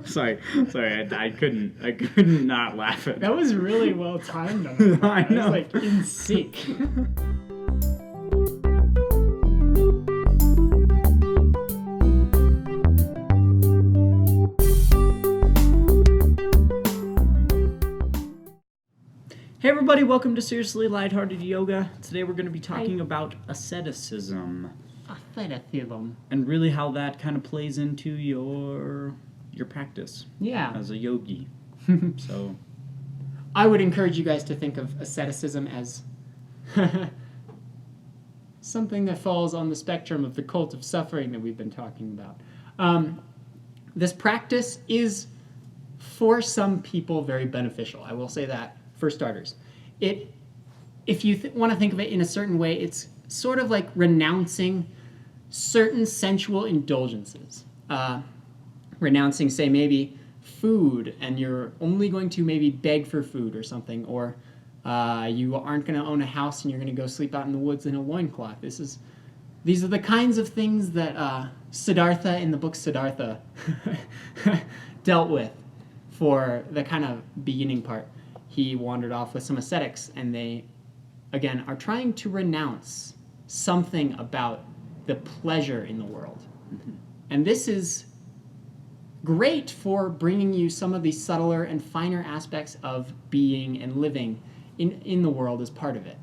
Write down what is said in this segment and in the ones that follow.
sorry, I couldn't not laugh at That was really well timed on that. I know. It was like in sync. Hey everybody, welcome to Seriously Lighthearted Yoga. Today we're going to be talking about asceticism. Asceticism. And really how that kind of plays into your practice. Yeah. As a yogi. So I would encourage you guys to think of asceticism as something that falls on the spectrum of the cult of suffering that we've been talking about. This practice is, for some people, very beneficial. I will say that, for starters. If you want to think of it in a certain way, it's sort of like renouncing certain sensual indulgences. Renouncing, say, maybe food, and you're only going to maybe beg for food or something, or you aren't going to own a house and you're going to go sleep out in the woods in a loincloth. These are the kinds of things that Siddhartha in the book Siddhartha dealt with for the kind of beginning part. He wandered off with some ascetics, and they, again, are trying to renounce something about the pleasure in the world. Mm-hmm. And this is great for bringing you some of the subtler and finer aspects of being and living in the world as part of it.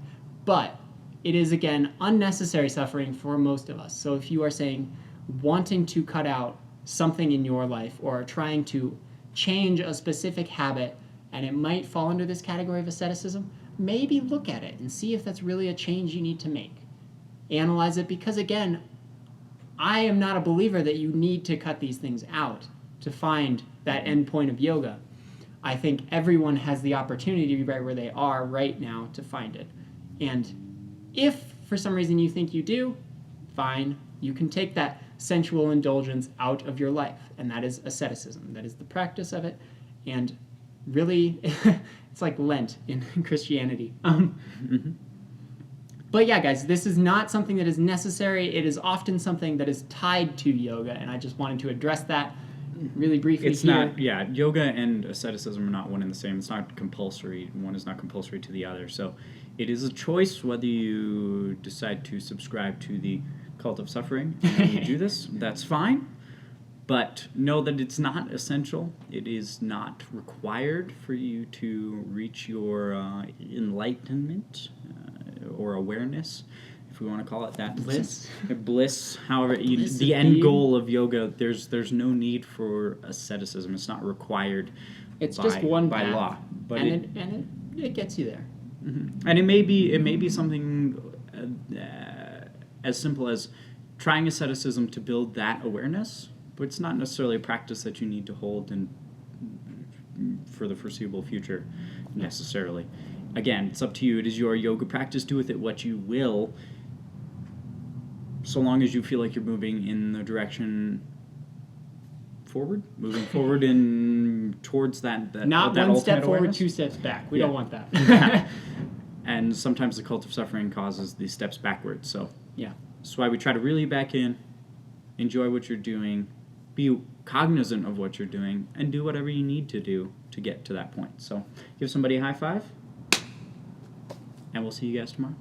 But it is, again, unnecessary suffering for most of us. So if you are saying, wanting to cut out something in your life, or trying to change a specific habit, and it might fall under this category of asceticism, maybe look at it and see if that's really a change you need to make. Analyze it, because again, I am not a believer that you need to cut these things out to find that end point of yoga. I think everyone has the opportunity to be right where they are right now to find it. And if for some reason you think you do, fine, you can take that sensual indulgence out of your life, and that is asceticism. That is the practice of it, and really, it's like Lent in Christianity. But yeah, guys, this is not something that is necessary. It is often something that is tied to yoga, and I just wanted to address that really briefly. It's here. Not, yeah, yoga and asceticism are not one and the same. It's not compulsory. One is not compulsory to the other. So it is a choice whether you decide to subscribe to the cult of suffering and you do this. That's fine. But know that it's not essential. It is not required for you to reach your enlightenment or awareness, if we want to call it that. Bliss. However, the end goal of yoga, there's no need for asceticism. It's not required. It's just one by path, law. But it gets you there. Mm-hmm. And it may be something as simple as trying asceticism to build that awareness. But it's not necessarily a practice that you need to hold for the foreseeable future, necessarily. Again, it's up to you. It is your yoga practice. Do with it what you will, so long as you feel like you're moving in the direction forward, towards that not that one step forward, awareness. 2 steps back. We don't want that. And sometimes the cult of suffering causes these steps backwards. So yeah, that's why we try to really back in, enjoy what you're doing, be cognizant of what you're doing, and do whatever you need to do to get to that point. So give somebody a high five, and we'll see you guys tomorrow.